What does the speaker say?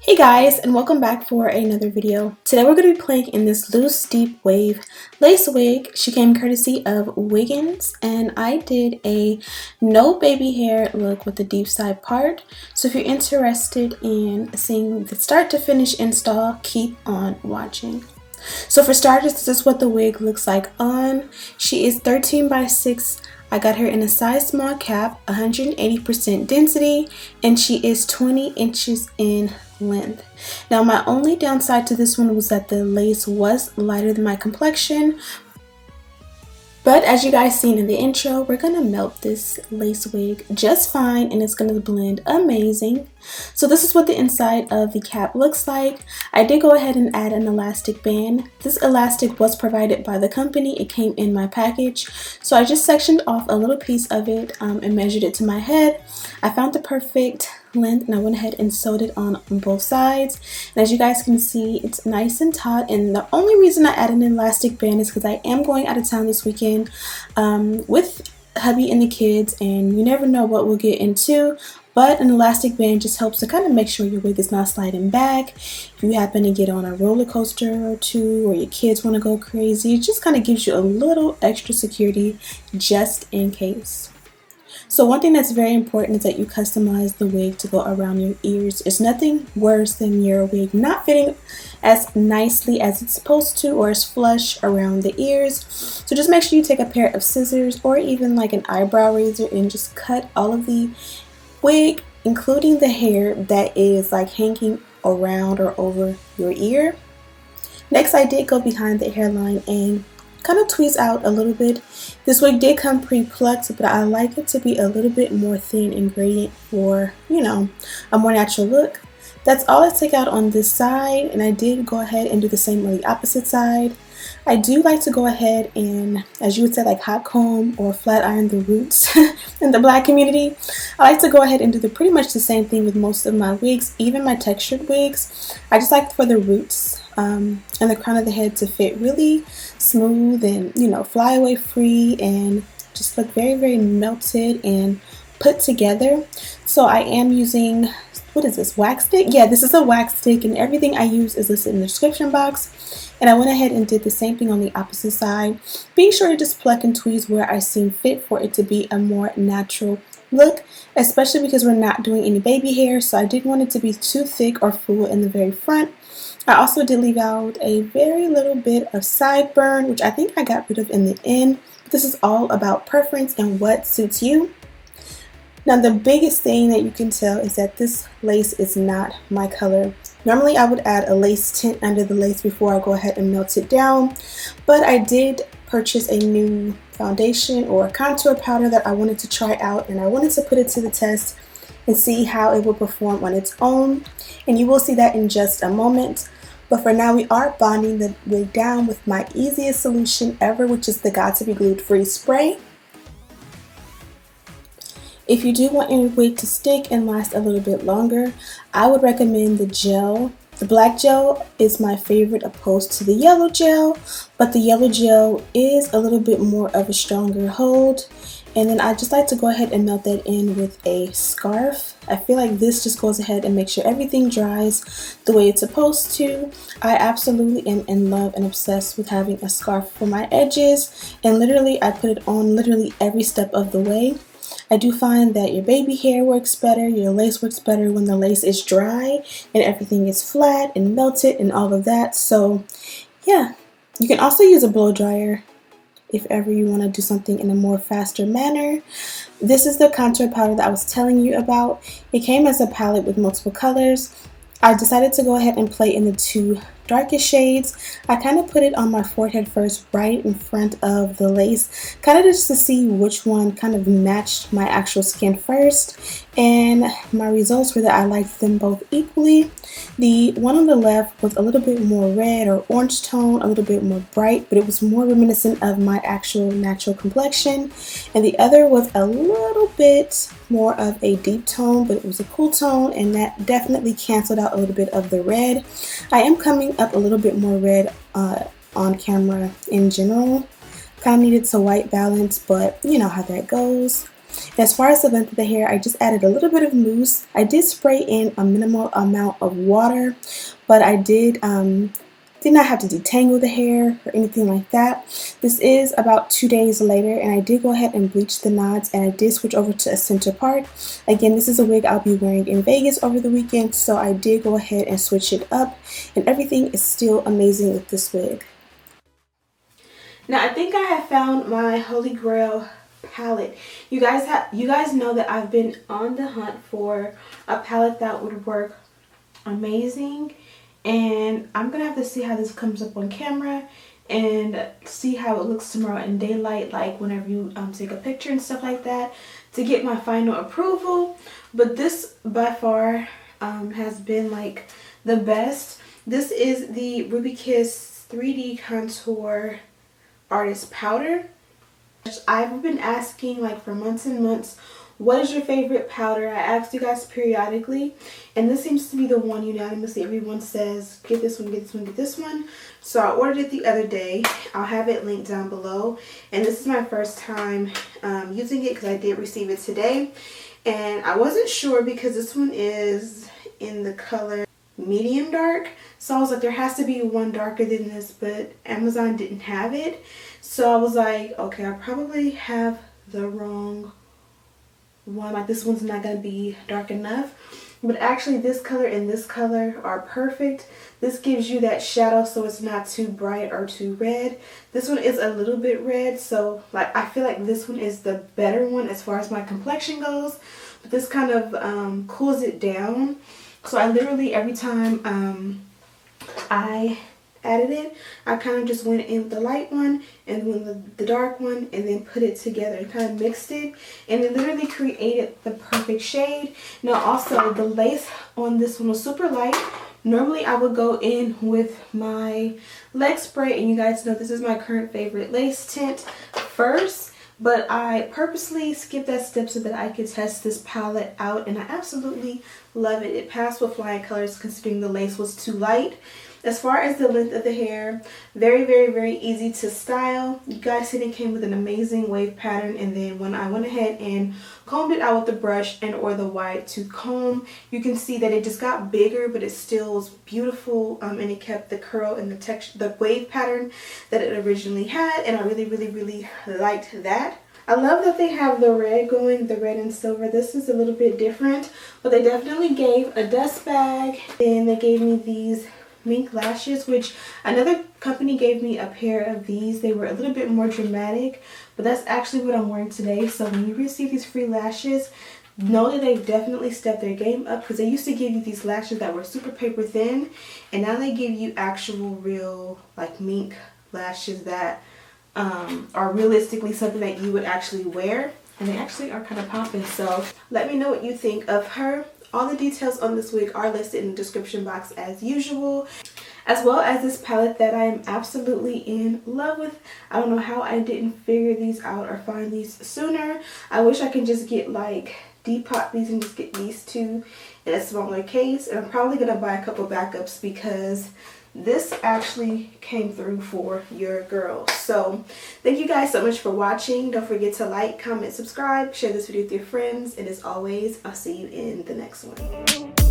Hey guys, and welcome back for another video. Today we're going to be playing in this loose deep wave lace wig. She came courtesy of Wiggins, and I did a no baby hair look with the deep side part. So if you're interested in seeing the start to finish install, keep on watching. So for starters, this is what the wig looks like on. She is 13 by 6. I got her in a size small cap, 180% density, and she is 20 inches in length. Now my only downside to this one was that the lace was lighter than my complexion, but as you guys seen in the intro, we're gonna melt this lace wig just fine and it's gonna blend amazing. So this is what the inside of the cap looks like. I did go ahead and add an elastic band. This elastic was provided by the company. It came in my package. So I just sectioned off a little piece of it and measured it to my head. I found the perfect length and I went ahead and sewed it on both sides, and as you guys can see, it's nice and taut. And the only reason I added an elastic band is because I am going out of town this weekend with hubby and the kids, and you never know what we'll get into, but an elastic band just helps to kind of make sure your wig is not sliding back. If you happen to get on a roller coaster or two, or your kids want to go crazy, it just kind of gives you a little extra security just in case. So one thing that's very important is that you customize the wig to go around your ears. It's nothing worse than your wig not fitting as nicely as it's supposed to, or as flush around the ears. So just make sure you take a pair of scissors or even like an eyebrow razor and just cut all of the wig, including the hair that is like hanging around or over your ear. Next, I did go behind the hairline and kind of tweeze out a little bit. This wig did come pre-plucked, but I like it to be a little bit more thin and gradient for, you know, a more natural look. That's all I took out on this side, and I did go ahead and do the same on the opposite side. I do like to go ahead and, as you would say, like hot comb or flat iron the roots in the black community. I like to go ahead and do pretty much the same thing with most of my wigs, even my textured wigs. I just like for the roots and the crown of the head to fit really smooth and, you know, fly away free and just look very, very melted and put together. So I am using, what is this, wax stick? Yeah, this is a wax stick, and everything I use is listed in the description box. And I went ahead and did the same thing on the opposite side, being sure to just pluck and tweeze where I seem fit for it to be a more natural look, especially because we're not doing any baby hair, so I didn't want it to be too thick or full in the very front. I also did leave out a very little bit of sideburn, which I think I got rid of in the end. This is all about preference and what suits you. Now the biggest thing that you can tell is that this lace is not my color. Normally I would add a lace tint under the lace before I go ahead and melt it down, but I did purchase a new foundation or contour powder that I wanted to try out, and I wanted to put it to the test and see how it will perform on its own, and you will see that in just a moment. But for now, we are bonding the wig down with my easiest solution ever, which is the Got to Be Glued Free spray. If you do want your wig to stick and last a little bit longer, I would recommend the gel. The black gel is my favorite opposed to the yellow gel, but the yellow gel is a little bit more of a stronger hold. And then I just like to go ahead and melt that in with a scarf. I feel like this just goes ahead and makes sure everything dries the way it's supposed to. I absolutely am in love and obsessed with having a scarf for my edges, and literally I put it on literally every step of the way. I do find that your baby hair works better, your lace works better when the lace is dry and everything is flat and melted and all of that. So yeah, you can also use a blow dryer if ever you want to do something in a more faster manner. This is the contour powder that I was telling you about. It came as a palette with multiple colors. I decided to go ahead and play in the two darkest shades. I kind of put it on my forehead first, right in front of the lace, kind of just to see which one kind of matched my actual skin first, and my results were that I liked them both equally. The one on the left was a little bit more red or orange tone, a little bit more bright, but it was more reminiscent of my actual natural complexion, and the other was a little bit more of a deep tone, but it was a cool tone, and that definitely canceled out a little bit of the red. I am coming up a little bit more red on camera in general. Kind of needed to white balance, but you know how that goes. As far as the length of the hair, I just added a little bit of mousse. I did spray in a minimal amount of water, but I did not have to detangle the hair or anything like that. This is about 2 days later, and I did go ahead and bleach the knots, and I did switch over to a center part. Again, this is a wig I'll be wearing in Vegas over the weekend, so I did go ahead and switch it up, and everything is still amazing with this wig. Now, I think I have found my holy grail palette. You guys know that I've been on the hunt for a palette that would work amazing, and I'm gonna have to see how this comes up on camera and see how it looks tomorrow in daylight, like whenever you take a picture and stuff like that, to get my final approval. But this by far has been like the best. This is the Ruby Kiss 3D Contour Artist Powder. I've been asking like for months and months, what is your favorite powder? I asked you guys periodically, and this seems to be the one unanimously. Everyone says, get this one, get this one, get this one. So I ordered it the other day. I'll have it linked down below. And this is my first time using it because I did receive it today. And I wasn't sure because this one is in the color medium dark. So I was like, there has to be one darker than this, but Amazon didn't have it. So I was like, okay, I probably have the wrong one. Like, this one's not going to be dark enough. But actually this color and this color are perfect. This gives you that shadow so it's not too bright or too red. This one is a little bit red, so like I feel like this one is the better one as far as my complexion goes. But this kind of cools it down. So I literally, every time I added it, I kind of just went in with the light one and with the dark one and then put it together and kind of mixed it, and it literally created the perfect shade. Now also the lace on this one was super light. Normally I would go in with my leg spray, and you guys know this is my current favorite lace tint first, but I purposely skipped that step so that I could test this palette out, and I absolutely love it. It passed with flying colors considering the lace was too light. As far as the length of the hair, very, very, very easy to style. You guys see it came with an amazing wave pattern, and then when I went ahead and combed it out with the brush and or the wide tooth comb, you can see that it just got bigger, but it still was beautiful, and it kept the curl and the texture, the wave pattern that it originally had, and I really, really, really liked that. I love that they have the red going, the red and silver. This is a little bit different, but they definitely gave a dust bag, and they gave me these mink lashes, which another company gave me a pair of these. They were a little bit more dramatic, but that's actually what I'm wearing today. So when you receive these free lashes, know that they've definitely stepped their game up, because they used to give you these lashes that were super paper thin, and now they give you actual real like mink lashes that are realistically something that you would actually wear, and they actually are kind of popping. So let me know what you think of her. All the details on this wig are listed in the description box as usual, as well as this palette that I am absolutely in love with. I don't know how I didn't figure these out or find these sooner. I wish I could just get like depot these and just get these two in a smaller case, and I'm probably going to buy a couple backups because this actually came through for your girl. So thank you guys so much for watching. Don't forget to like, comment, subscribe, share this video with your friends, and as always, I'll see you in the next one.